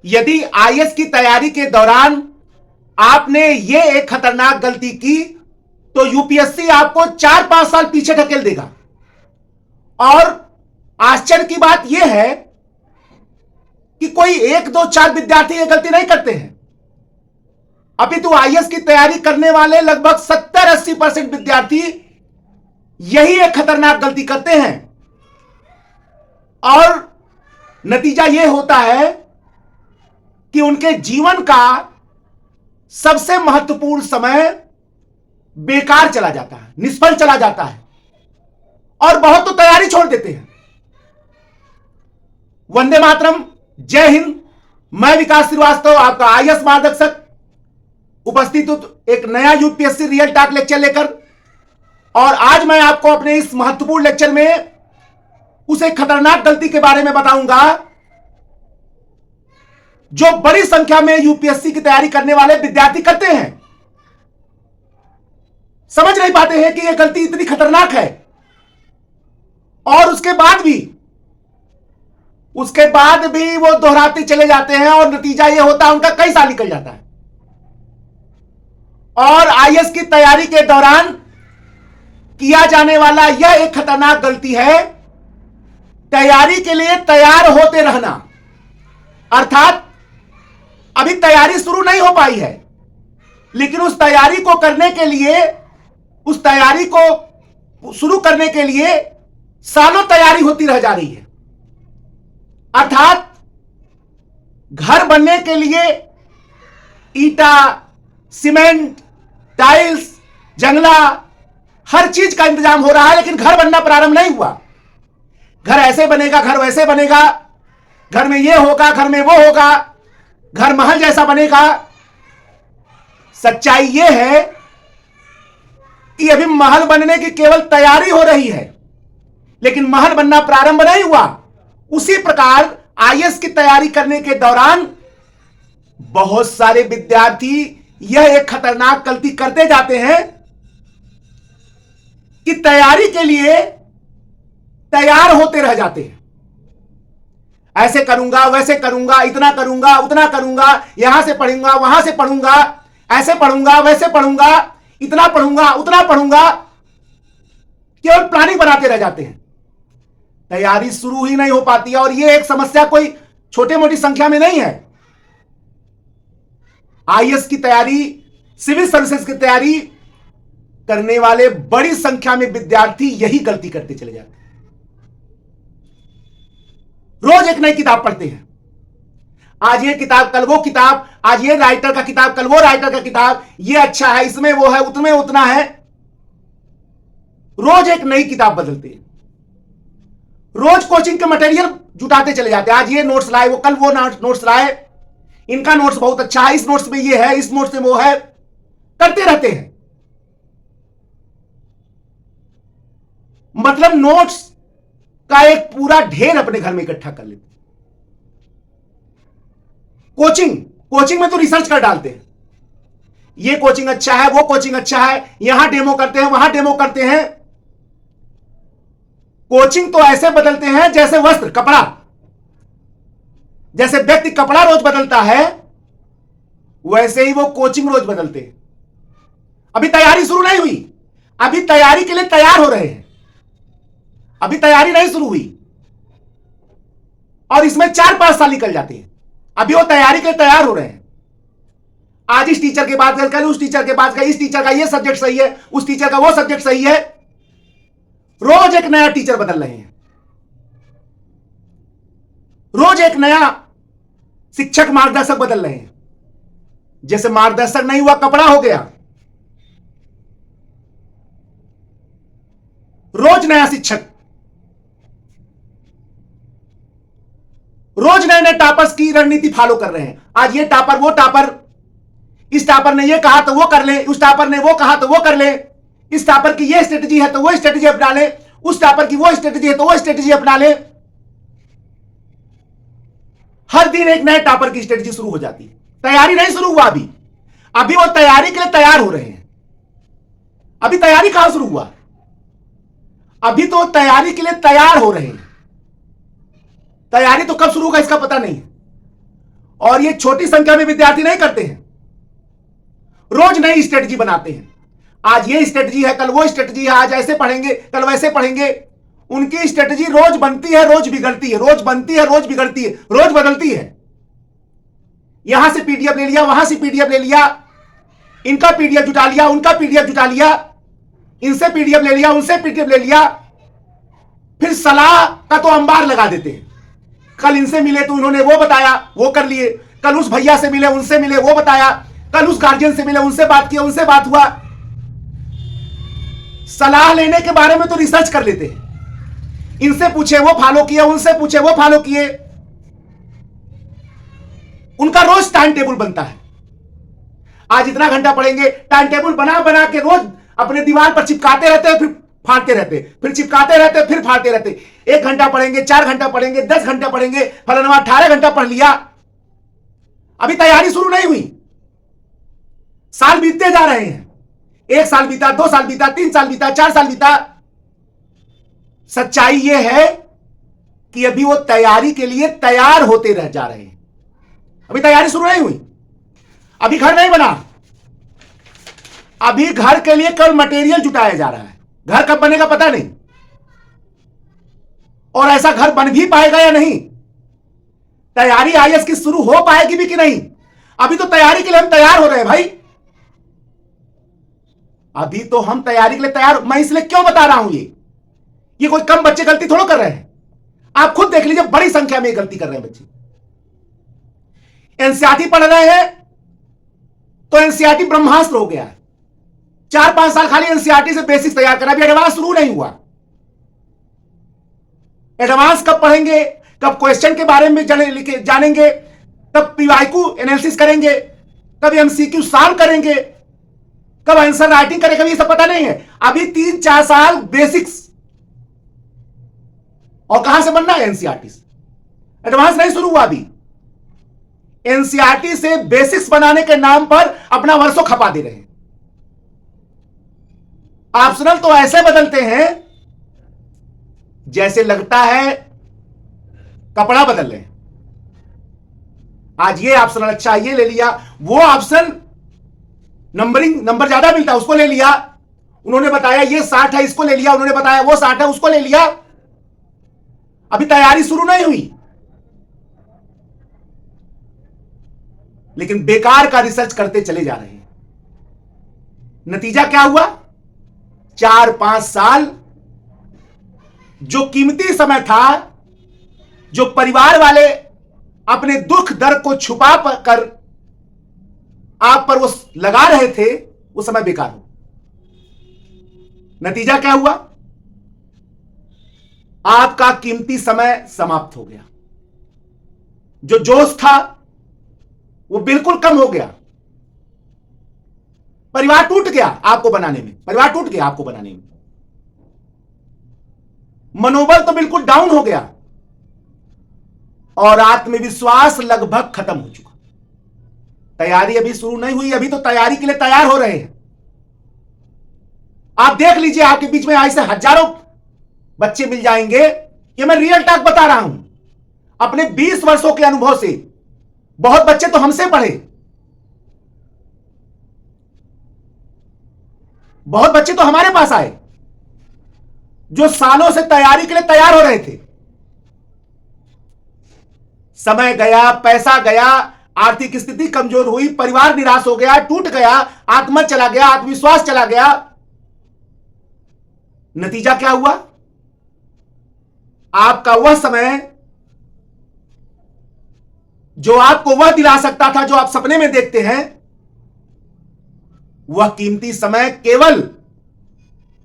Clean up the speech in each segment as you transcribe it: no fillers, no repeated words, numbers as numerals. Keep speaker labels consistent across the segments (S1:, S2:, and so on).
S1: यदि आईएएस की तैयारी के दौरान आपने ये एक खतरनाक गलती की तो यूपीएससी आपको 4-5 साल पीछे ढकेल देगा। और आश्चर्य की बात यह है कि कोई 1-2-4 विद्यार्थी ये गलती नहीं करते हैं। अभी तो आईएएस की तैयारी करने वाले लगभग 70-80% विद्यार्थी यही एक खतरनाक गलती करते हैं और नतीजा यह होता है कि उनके जीवन का सबसे महत्वपूर्ण समय बेकार चला जाता है, निष्फल चला जाता है और बहुत तो तैयारी छोड़ देते हैं। वंदे मातरम, जय हिंद। मैं विकास श्रीवास्तव, आपका आईएएस मार्गदर्शक, उपस्थित हूं एक नया यूपीएससी रियल टॉक लेक्चर लेकर। और आज मैं आपको अपने इस महत्वपूर्ण लेक्चर में उस एक खतरनाक गलती के बारे में बताऊंगा जो बड़ी संख्या में यूपीएससी की तैयारी करने वाले विद्यार्थी करते हैं। समझ नहीं पाते हैं कि यह गलती इतनी खतरनाक है और उसके बाद भी वो दोहराते चले जाते हैं और नतीजा यह होता है उनका कई साल निकल जाता है। और आईएएस की तैयारी के दौरान किया जाने वाला यह एक खतरनाक गलती है, तैयारी के लिए तैयार होते रहना। अर्थात अभी तैयारी शुरू नहीं हो पाई है, लेकिन उस तैयारी को करने के लिए, उस तैयारी को शुरू करने के लिए सालों तैयारी होती रह जा रही है। अर्थात घर बनने के लिए ईटा, सीमेंट, टाइल्स, जंगला, हर चीज का इंतजाम हो रहा है, लेकिन घर बनना प्रारंभ नहीं हुआ। घर ऐसे बनेगा, घर वैसे बनेगा, घर में ये होगा, घर में वो होगा, घर महल जैसा बनेगा। सच्चाई ये है कि अभी महल बनने की केवल तैयारी हो रही है, लेकिन महल बनना प्रारंभ नहीं हुआ। उसी प्रकार आईएएस की तैयारी करने के दौरान बहुत सारे विद्यार्थी यह एक खतरनाक गलती करते जाते हैं कि तैयारी के लिए तैयार होते रह जाते हैं। ऐसे करूंगा, वैसे करूंगा, इतना करूंगा, उतना करूंगा, यहां से पढ़ूंगा, वहां से पढ़ूंगा, ऐसे पढ़ूंगा, वैसे पढ़ूंगा, इतना पढ़ूंगा, उतना पढ़ूंगा, केवल प्लानिंग बनाते रह जाते हैं। तैयारी शुरू ही नहीं हो पाती है। और यह एक समस्या कोई छोटे मोटी संख्या में नहीं है। आईएएस की तैयारी, सिविल सर्विसेज की तैयारी करने वाले बड़ी संख्या में विद्यार्थी यही गलती करते चले जाते हैं। रोज एक नई किताब पढ़ते हैं। आज ये किताब, कल वो किताब, आज ये राइटर का किताब, कल वो राइटर का किताब, ये अच्छा है, इसमें वो है, उतने उतना है। रोज एक नई किताब बदलते हैं। रोज कोचिंग के मटेरियल जुटाते चले जाते हैं। आज ये नोट्स लाए, वो कल वो नोट्स लाए, इनका नोट्स बहुत अच्छा है, इस नोट्स में ये है, इस नोट्स में वो है, करते रहते हैं। मतलब नोट्स का एक पूरा ढेर अपने घर में इकट्ठा कर लेते। कोचिंग में तो रिसर्च कर डालते हैं, ये कोचिंग अच्छा है, वो कोचिंग अच्छा है, यहां डेमो करते हैं, वहां डेमो करते हैं। कोचिंग तो ऐसे बदलते हैं जैसे वस्त्र, कपड़ा। जैसे व्यक्ति कपड़ा रोज बदलता है, वैसे ही वो कोचिंग रोज बदलते हैं। अभी तैयारी शुरू नहीं हुई, अभी तैयारी के लिए तैयार हो रहे हैं, अभी तैयारी नहीं शुरू हुई और इसमें 4-5 साल निकल जाते हैं। अभी वो तैयारी के लिए तैयार हो रहे हैं। आज इस टीचर के बात कर, कल उस टीचर के बात कर, इस टीचर का ये सब्जेक्ट सही है, उस टीचर का वो सब्जेक्ट सही है। रोज एक नया टीचर बदल रहे हैं, रोज एक नया शिक्षक मार्गदर्शक बदल रहे हैं। जैसे मार्गदर्शक नहीं हुआ, कपड़ा हो गया। रोज नया शिक्षक, रोज नए नए टॉपर्स की रणनीति फॉलो कर रहे हैं। आज ये टॉपर, वो टॉपर, इस टॉपर ने ये कहा तो वो कर ले, उस टॉपर ने वो कहा तो वो कर ले, इस टॉपर की ये स्ट्रेटजी है तो वो स्ट्रेटजी अपना ले, उस टॉपर की वो स्ट्रेटजी है तो वो स्ट्रेटजी अपना ले। हर दिन एक नए टॉपर की स्ट्रेटजी शुरू हो जाती है। तैयारी नहीं शुरू हुआ अभी, अभी वो तैयारी के लिए तैयार हो रहे हैं। अभी तैयारी कहां शुरू हुआ, अभी तो तैयारी के लिए तैयार हो रहे हैं। तैयारी तो कब शुरू होगा इसका पता नहीं। और ये छोटी संख्या में विद्यार्थी नहीं करते हैं, रोज नई स्ट्रेटजी बनाते हैं। आज ये स्ट्रेटजी है, कल वो स्ट्रेटजी है, आज ऐसे पढ़ेंगे कल वैसे पढ़ेंगे। उनकी स्ट्रेटजी रोज बनती है, रोज बिगड़ती है, रोज बनती है, रोज बिगड़ती है, रोज बदलती है। यहां से पीडीएफ ले लिया, वहां से पीडीएफ ले लिया, इनका पीडीएफ जुटा लिया, उनका पीडीएफ जुटा लिया, इनसे पीडीएफ ले लिया, उनसे पीडीएफ ले लिया, फिर सलाह का तो अंबार लगा देते हैं। कल इनसे मिले तो उन्होंने वो बताया, वो कर लिए, कल उस भैया से मिले, उनसे मिले, वो बताया, कल उस गार्जियन से मिले, उनसे बात किया, उनसे बात हुआ। सलाह लेने के बारे में तो रिसर्च कर लेते हैं, इनसे पूछे वो फॉलो किए, उनसे पूछे वो फॉलो किए। उनका रोज टाइम टेबल बनता है, आज इतना घंटा पढ़ेंगे, टाइम टेबल बना बना के रोज अपने दीवार पर चिपकाते रहते हैं, फिर फाड़ते रहते, फिर चिपकाते रहते, फिर फाड़ते रहते। 1 घंटा पढ़ेंगे, 4 घंटा पढ़ेंगे, 10 घंटा पढ़ेंगे, फलाना 18 घंटा पढ़ लिया। अभी तैयारी शुरू नहीं हुई, साल बीतते जा रहे हैं। 1 साल बीता, 2 साल बीता, 3 साल बीता, 4 साल बीता। सच्चाई यह है कि अभी वो तैयारी के लिए तैयार होते रह जा रहे हैं। अभी तैयारी शुरू नहीं हुई, अभी घर नहीं बना, अभी घर के लिए केवल मटेरियल जुटाया जा रहा है। घर कब बनेगा पता नहीं, और ऐसा घर बन भी पाएगा या नहीं। तैयारी आईएएस की शुरू हो पाएगी भी कि नहीं, अभी तो तैयारी के लिए हम तैयार हो रहे हैं भाई। अभी तो हम तैयारी के लिए तैयार। मैं इसलिए क्यों बता रहा हूं, ये कोई कम बच्चे गलती थोड़ा कर रहे हैं। आप खुद देख लीजिए, बड़ी संख्या में गलती कर रहे हैं बच्चे। एनसीईआरटी पढ़ रहे हैं तो एनसीईआरटी ब्रह्मास्त्र हो गया है। 4-5 साल खाली एनसीईआरटी से बेसिक्स तैयार करा, अभी एडवांस शुरू नहीं हुआ। एडवांस कब पढ़ेंगे, कब क्वेश्चन के बारे में जानेंगे, तब पीवाईक्यू एनालिसिस करेंगे, कब एमसीक्यू सॉल्व करेंगे, कब आंसर राइटिंग करेंगे, ये सब पता नहीं है। अभी 3-4 साल बेसिक्स, और कहां से बनना है एनसीईआरटी से। एडवांस नहीं शुरू हुआ अभी। एनसीईआरटी से बेसिक्स बनाने के नाम पर अपना वर्षों खपा दे रहे हैं। ऑप्शनल तो ऐसे बदलते हैं जैसे लगता है कपड़ा बदल रहे हैं। आज ये ऑप्शनल अच्छा, ये ले लिया, वो ऑप्शन नंबर ज्यादा मिलता है, उसको ले लिया। उन्होंने बताया ये 60 है, इसको ले लिया, उन्होंने बताया वो 60 है, उसको ले लिया। अभी तैयारी शुरू नहीं हुई, लेकिन बेकार का रिसर्च करते चले जा रहे हैं। नतीजा क्या हुआ? 4-5 साल जो कीमती समय था, जो परिवार वाले अपने दुख दर्द को छुपा कर आप पर वो लगा रहे थे, वो समय बेकार हो। नतीजा क्या हुआ? आपका कीमती समय समाप्त हो गया। जो जोश था वो बिल्कुल कम हो गया। परिवार टूट गया आपको बनाने में, परिवार टूट गया आपको बनाने में। मनोबल तो बिल्कुल डाउन हो गया, और आत्मविश्वास लगभग खत्म हो चुका। तैयारी अभी शुरू नहीं हुई, अभी तो तैयारी के लिए तैयार हो रहे हैं। आप देख लीजिए, आपके बीच में ऐसे हजारों बच्चे मिल जाएंगे। ये मैं रियल टॉक बता रहा हूं अपने 20 वर्षों के अनुभव से। बहुत बच्चे तो हमसे पढ़े, बहुत बच्चे तो हमारे पास आए जो सालों से तैयारी के लिए तैयार हो रहे थे। समय गया, पैसा गया, आर्थिक स्थिति कमजोर हुई, परिवार निराश हो गया, टूट गया, आत्मा चला गया, आत्मविश्वास चला गया। नतीजा क्या हुआ? आपका वह समय जो आपको वह दिला सकता था जो आप सपने में देखते हैं, वह कीमती समय केवल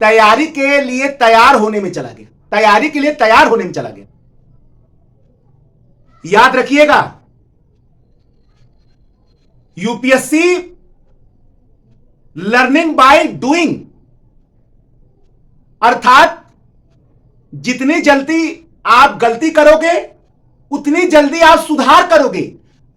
S1: तैयारी के लिए तैयार होने में चला गया। तैयारी के लिए तैयार होने में चला गया। याद रखिएगा, यूपीएससी लर्निंग बाय डूइंग, अर्थात जितनी जल्दी आप गलती करोगे उतनी जल्दी आप सुधार करोगे।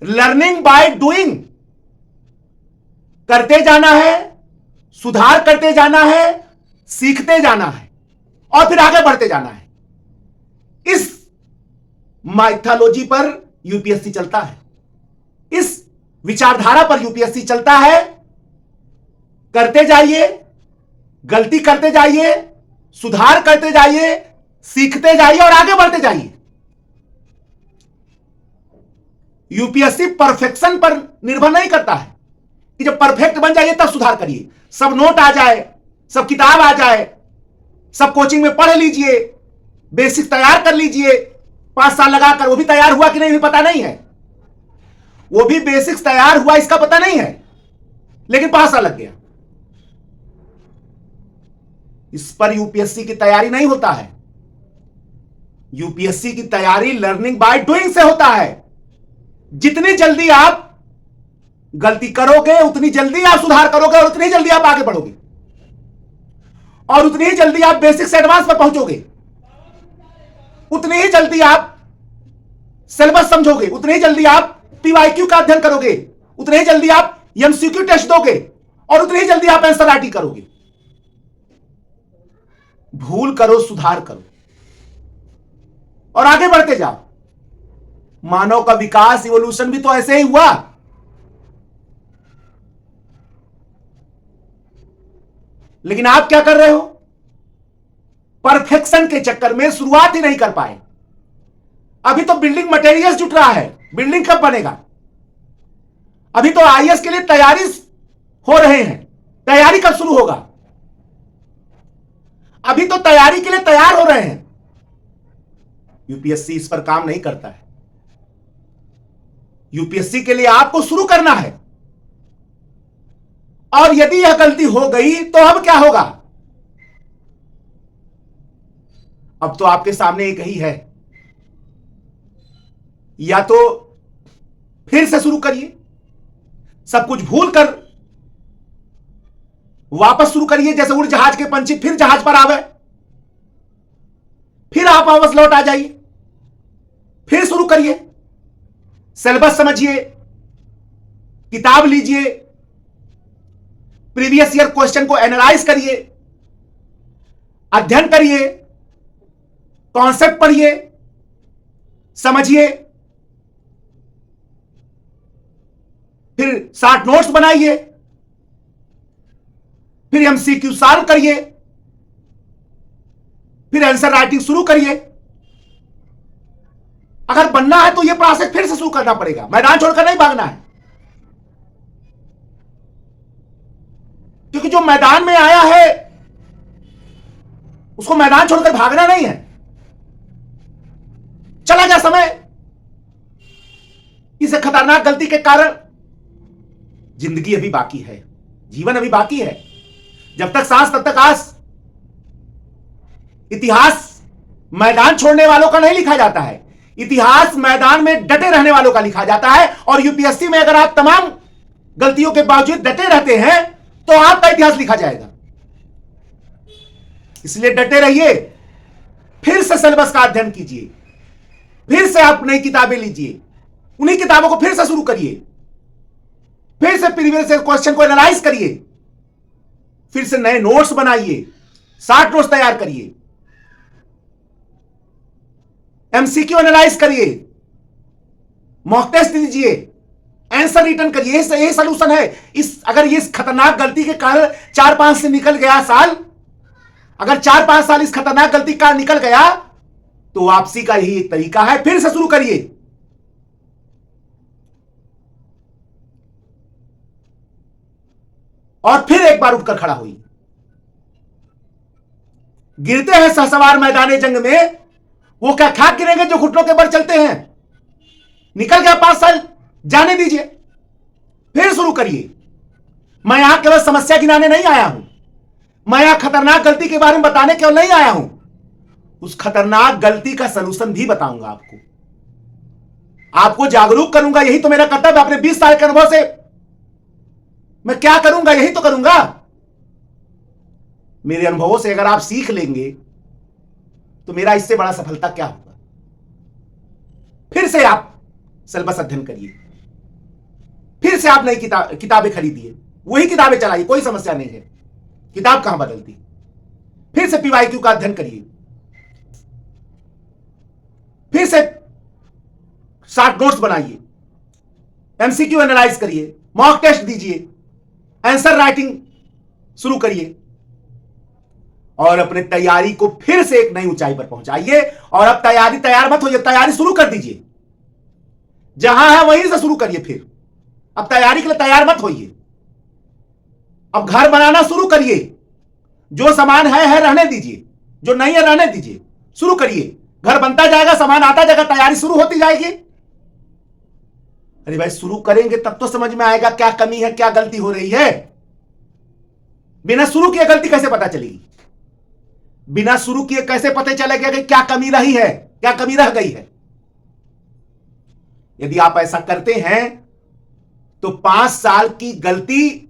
S1: लर्निंग बाय डूइंग, करते जाना है, सुधार करते जाना है, सीखते जाना है, और फिर आगे बढ़ते जाना है। इस माइथोलॉजी पर यूपीएससी चलता है। विचारधारा पर यूपीएससी चलता है। करते जाइए, गलती करते जाइए, सुधार करते जाइए, सीखते जाइए और आगे बढ़ते जाइए। यूपीएससी परफेक्शन पर निर्भर नहीं करता है कि जब परफेक्ट बन जाइए तब सुधार करिए, सब नोट आ जाए, सब किताब आ जाए, सब कोचिंग में पढ़ लीजिए, बेसिक तैयार कर लीजिए, 5 साल लगाकर। वो भी तैयार हुआ कि नहीं भी पता नहीं है, वो भी बेसिक्स तैयार हुआ इसका पता नहीं है, लेकिन 5 साल लग गया। इस पर यूपीएससी की तैयारी नहीं होता है। यूपीएससी की तैयारी लर्निंग बाय डूइंग से होता है। जितनी जल्दी आप गलती करोगे उतनी जल्दी आप सुधार करोगे, और उतनी जल्दी आप आगे बढ़ोगे, और उतनी ही जल्दी आप बेसिक से एडवांस पर पहुंचोगे, उतनी ही जल्दी आप सिलेबस समझोगे, उतनी ही जल्दी आप पीवाईक्यू का अध्ययन करोगे, उतनी ही जल्दी आप एमसीक्यू टेस्ट दोगे, और उतनी ही जल्दी आप आंसर राइटिंग करोगे। भूल करो, सुधार करो और आगे बढ़ते जाओ। मानव का विकास, इवोल्यूशन भी तो ऐसे ही हुआ। लेकिन आप क्या कर रहे हो? परफेक्शन के चक्कर में शुरुआत ही नहीं कर पाए। अभी तो बिल्डिंग मटेरियल्स जुट रहा है, बिल्डिंग कब बनेगा? अभी तो आईएएस के लिए तैयारी हो रहे हैं, तैयारी कब शुरू होगा? अभी तो तैयारी के लिए तैयार हो रहे हैं। यूपीएससी इस पर काम नहीं करता है। यूपीएससी के लिए आपको शुरू करना है, और यदि यह गलती हो गई तो अब क्या होगा? अब तो आपके सामने एक ही है, या तो फिर से शुरू करिए, सब कुछ भूल कर वापस शुरू करिए, जैसे उड़ जहाज के पंछी फिर जहाज पर आवे, फिर आप वापस लौट आ जाइए, फिर शुरू करिए, सिलेबस समझिए, किताब लीजिए, प्रीवियस ईयर क्वेश्चन को एनालाइज करिए, अध्ययन करिए, कॉन्सेप्ट पढ़िए, समझिए, फिर शॉर्ट नोट्स बनाइए, फिर एमसीक्यू सॉल्व करिए, फिर आंसर राइटिंग शुरू करिए। अगर बनना है तो यह प्रोसेस फिर से शुरू करना पड़ेगा, मैदान छोड़कर नहीं भागना है। क्योंकि जो मैदान में आया है उसको मैदान छोड़कर भागना नहीं है। चला गया समय, इस खतरनाक गलती के कारण जिंदगी अभी बाकी है, जीवन अभी बाकी है। जब तक सांस तब तक आस। इतिहास मैदान छोड़ने वालों का नहीं लिखा जाता है, इतिहास मैदान में डटे रहने वालों का लिखा जाता है। और यूपीएससी में अगर आप तमाम गलतियों के बावजूद डटे रहते हैं तो आपका इतिहास लिखा जाएगा। इसलिए डटे रहिए, फिर से सिलेबस का अध्ययन कीजिए, फिर से आप नई किताबें लीजिए, उन्हीं किताबों को फिर से शुरू करिए, फिर से प्रीवियस क्वेश्चन को एनालाइज करिए, फिर से नए नोट्स बनाइए, शॉर्ट नोट्स तैयार करिए, एमसीक्यू एनालाइज करिए, मॉक टेस्ट दीजिए, आंसर रिटर्न करिए। यही सलूशन है। अगर इस खतरनाक गलती के कारण 4-5 से निकल गया साल, अगर 4-5 साल इस खतरनाक गलती का निकल गया तो वापसी का यही एक तरीका है, फिर से शुरू करिए। और फिर एक बार उठकर खड़ा हुई। गिरते हैं सहसवार मैदाने जंग में, वो क्या खाक गिरेंगे जो घुटनों के बल चलते हैं। निकल गया 5 साल, जाने दीजिए, फिर शुरू करिए। मैं यहां केवल समस्या गिनाने नहीं आया हूं, मैं यहां खतरनाक गलती के बारे में बताने केवल नहीं आया हूं, उस खतरनाक गलती का सलूशन भी बताऊंगा आपको जागरूक करूंगा। यही तो मेरा कर्तव्य। अपने 20 साल के अनुभव से मैं क्या करूंगा? यही तो करूंगा। मेरे अनुभवों से अगर आप सीख लेंगे तो मेरा इससे बड़ा सफलता क्या होगा? फिर से आप सिलेबस अध्ययन करिए, फिर से आप नई किताबें खरीदिए, वही किताबें चलाइए, कोई समस्या नहीं है। किताब कहां बदलती। फिर से पीवाईक्यू का अध्ययन करिए, फिर से शॉर्ट नोट्स बनाइए, एमसीक्यू एनालाइज करिए, मॉक टेस्ट दीजिए, आंसर राइटिंग शुरू करिए और अपने तैयारी को फिर से एक नई ऊंचाई पर पहुंचाइए। और अब तैयार मत होइए, तैयारी शुरू कर दीजिए, जहां है वहीं से शुरू करिए। फिर अब तैयारी के लिए तैयार मत होइए, अब घर बनाना शुरू करिए। जो सामान है रहने दीजिए, जो नहीं है रहने दीजिए, शुरू करिए। घर बनता जाएगा, सामान आता जाएगा, तैयारी शुरू होती जाएगी। अरे भाई, शुरू करेंगे तब तो समझ में आएगा क्या कमी है, क्या गलती हो रही है। बिना शुरू किए गलती कैसे पता चलेगी? बिना शुरू किए कैसे पता चलेगा कि क्या कमी रही है, क्या कमी रह गई है? यदि आप ऐसा करते हैं तो 5 साल की गलती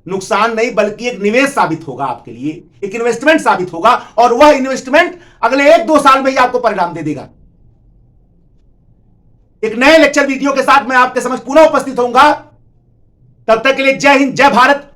S1: नुकसान नहीं बल्कि एक निवेश साबित होगा आपके लिए, एक इन्वेस्टमेंट साबित होगा। और वह इन्वेस्टमेंट अगले 1-2 साल में ही आपको परिणाम दे देगा। एक नए लेक्चर वीडियो के साथ मैं आपके समझ पुनः उपस्थित होऊंगा। तब तक के लिए जय हिंद, जय भारत,